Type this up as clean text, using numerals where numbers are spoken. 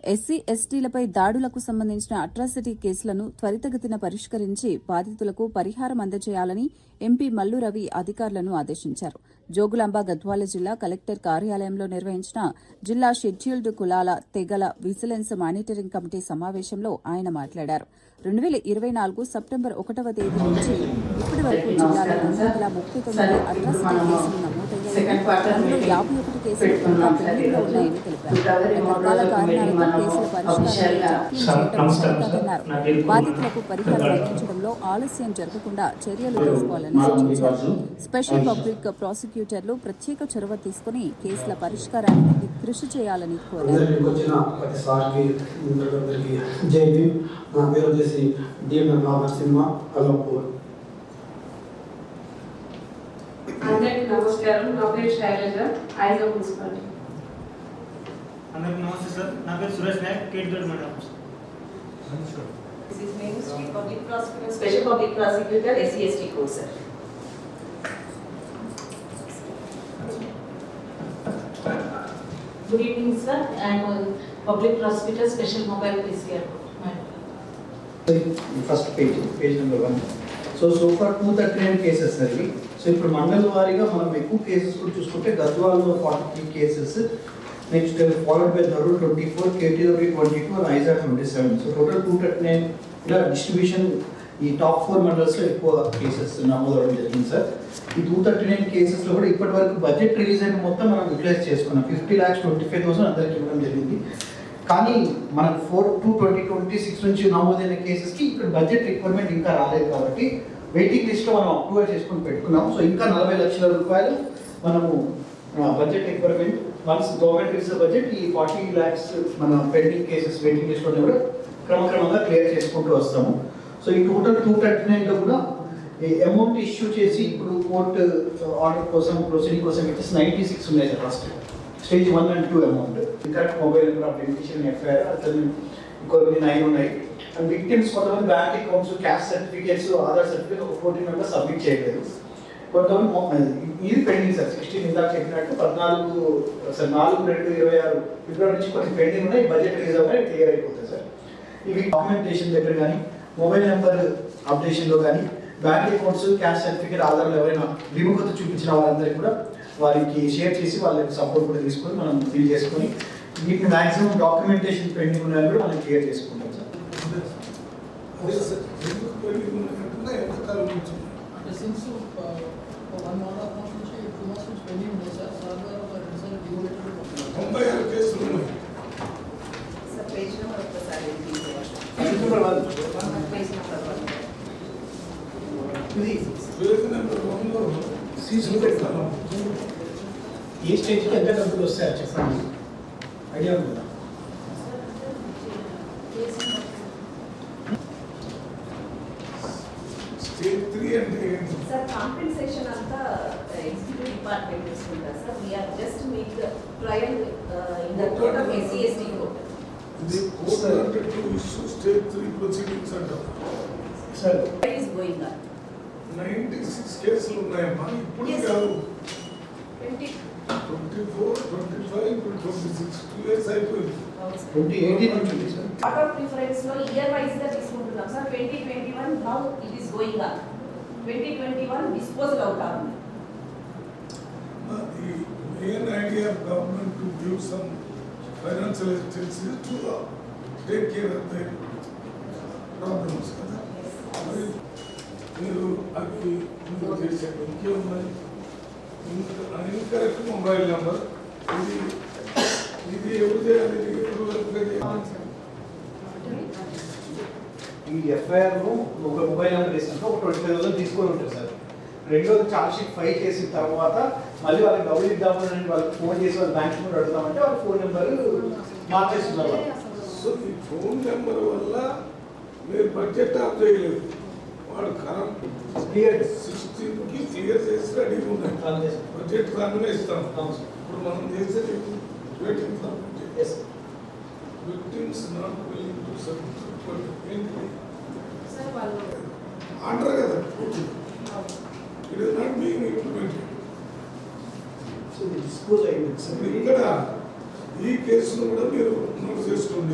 SC ఎస్టీలపై దాడులకు సంబంధించిన atrocity కేసులను త్వరితగతిన పరిష్కరించి బాధితులకు పరిహారం అందజేయాలని ఎంపీ మల్లు రవి అధికారులను ఆదేశించారు. జోగులాంబ గద్వాల జిల్లా కలెక్టర్ కార్యాలయంలో నిర్వహించిన జిల్లా షెడ్యూల్డ్ కులాల తెగల విజిలెన్స్ మానిటరింగ్ కమిటీ సమావేశంలో ఆయన మాట్లాడారు. 2024 సెప్టెంబర్ 1వ తేదీ నుంచి ఇప్పటి వరకు జిల్లాలో 239 అట్రాసిటీ కేసులు నమోదయ్యాయని, అందులో 51 కేసులు ఇంకా పెండింగ్లో ఉన్నాయని తెలిపారు. రకరకాల కారణాలతో కేసుల పరిష్కారాన్ని జాప్యం చేయడం జరుగుతుందన్నారు. బాధితులకు పరిహారం అందించడంలో ఆలస్యం జరగకుండా చర్యలు తీసుకోవాలని సూచించారు. స్పెషల్ పబ్లిక్ ప్రాసిక్యూటర్లు ప్రత్యేక చొరవ తీసుకుని కేసుల పరిష్కారానికి కృషి చేయాలని కోరారు. అందరికీ నమస్కారం. నా పేరు శైలజ, ఐజా మున్సిపాలిటీ. అందరికీ నమస్తే సార్. నా పేరు Suresh Nayak, KTR madam. This is Ministry Public Prosecutor, Special Public Prosecutor, SCST Court, sir. Good evening, sir. I am Public Prosecutor, Special Mobile PCR Court. First page number 1. So far 239 cases sir. So ఇప్పుడు మండల వారీగా మనం ఎక్కువ cases కూడా చూసుకుంటే గద్వాలలో 43 cases, next followed by Dharur 24, KTR 22 and Aiza 27. So total 239 ఇలా distribution ఈ top 4 mandals లో ఎక్కువ కేసెస్ నమోదవడం జరిగింది సార్. ఈ 239 కేసెస్ లో కూడా ఇప్పటి వరకు బడ్జెట్ రిలీజ్ అయిన మొత్తం మనం యూటిలైజ్ చేసుకున్నాం. 50,25,000 అందరికి ఇవ్వడం జరిగింది. కానీ మనం 4/2/2026 నుంచి నమోదైన కేసెస్కి ఇక్కడ బడ్జెట్ రిక్వైర్మెంట్ ఇంకా రాలేదు కాబట్టి వెయిటింగ్ లిస్ట్లో మనం అప్రూవల్ చేసుకొని పెట్టుకున్నాం. సో ఇంకా 40 లక్షల రూపాయలు మనము budget requirement once government release budget ఈ 40 lakhs మన పెండింగ్ కేసెస్ వెయిటింగ్ లిస్ట్లో కూడా క్రమక్రమంగా క్లియర్ చేసుకుంటూ వస్తాము. సో ఈ టోటల్ 239లో కూడా అమౌంట్ ఇష్యూ చేసి ఇప్పుడు కోర్టు ఆర్డర్ కోసం ప్రొసీడింగ్ కోసం వచ్చేసి 96 ఉన్నాయి సార్. First stage 1 and 2 amount incorrect mobile number of beneficiary FIR అతను ఇంకొన్ని 9 ఉన్నాయి. అండ్ విక్టిమ్స్ కొంతమంది bank accounts, cash certificates, Aadhaar certificate ఒక 14 మెంబర్స్ సబ్మిట్ చేయలేదు. కొంతమంది ఇది పెండింగ్ సార్. 16 ఇందాక చెప్పినట్టు 4/2/26 ఫిబ్రవరి నుంచి కొన్ని పెండింగ్ ఉన్నాయి. బడ్జెట్ రిలీజ్ అవ్వగానే క్లియర్ అయిపోతుంది సార్. ఇవి డాక్యుమెంటేషన్ దగ్గర కానీ, మొబైల్ నెంబర్ అప్డేషన్లో కానీ, బ్యాంక్ అకౌంట్స్, క్యాష్ సర్టిఫికేట్, ఆధార్లు ఎవరైనా విముఖత చూపించిన వాళ్ళందరికీ కూడా వారికి షేర్ చేసి వాళ్ళకి సపోర్ట్ కూడా తీసుకొని మనం డీల్ చేసుకొని వీటిని మ్యాక్సిమం డాక్యుమెంటేషన్ పెండింగ్ ఉన్నాయని కూడా మనం క్లియర్ చేసుకుంటాం సార్. ఏ స్టేజ్కి ఎంత డబ్బులు వస్తాయో చెప్పండి, ఐడియా ఉంది కదా? స్టేజ్ 3 అంటే సార్ కాంపెన్సేషన్ అంతా ఎగ్జిక్యూటివ్ డిపార్ట్మెంట్ తీసుకుంటారు sir. We are just make trial in the court of SCST court. ఇది కోర్ట్ అంటే టు ఇష్యూ స్టేజ్ 3 ప్రొసీడింగ్స్ అంటారు sir. It is going on. 96 కేసులు ఉన్నాయమ్మా. ఇప్పుడు కాదు, 20 24, 25, 26 2 years అయిపోయింది. 2018 నుంచి సార్. అవుట్ ఆఫ్ డిఫరెన్స్ లో ఇయర్ వైజ్ గా తీసుకుంటున్నాం sir. 2021 now it is going on. 2021 disposal out అవుతుంది. The main idea of government to give some financial assistance is to take care of the problems కదా. మరి మీరు అవి ముందు చేశారు. ఇంకేమున్నాయి? ఇన్కరెక్ట్ మొబైల్ నెంబర్, ఇది ఎవరు చేయాలి? ఎవరు వెరిఫై చేయాలి? ఈ ఎఫ్ఐఆర్లో ఒక మొబైల్ నెంబర్ వేసినప్పుడు ఒక 25,000 తీసుకొని ఉంటారు సార్. రెండోది ఛార్జ్ షీట్ ఫైల్ చేసిన తర్వాత మళ్ళీ వాళ్ళకి డబ్బులు ఇద్దామని వాళ్ళకి ఫోన్ చేసి వాళ్ళ బ్యాంక్ నెంబర్ అడుగుదామంటే వాళ్ళ ఫోన్ నెంబర్ మార్చేస్తున్నారు. సో ఈ ఫోన్ నెంబర్ వల్ల మీరు బడ్జెట్ ఆఫ్ చేయలేదు. వాడు కరెంట్ క్లియర్ 16కి క్లియర్ చేసి రెడీగా ఉన్నాయి. బడ్జెట్ రాగానే ఇస్తాం. ఇప్పుడు మనం చేసేది victims not willing to submit ఏంటి ఆర్డర్ కదా. It is not being implemented. So dispose అయ్యింది సార్. ఇక్కడ ఈ కేసును కూడా మీరు నోట్ చేసుకోండి.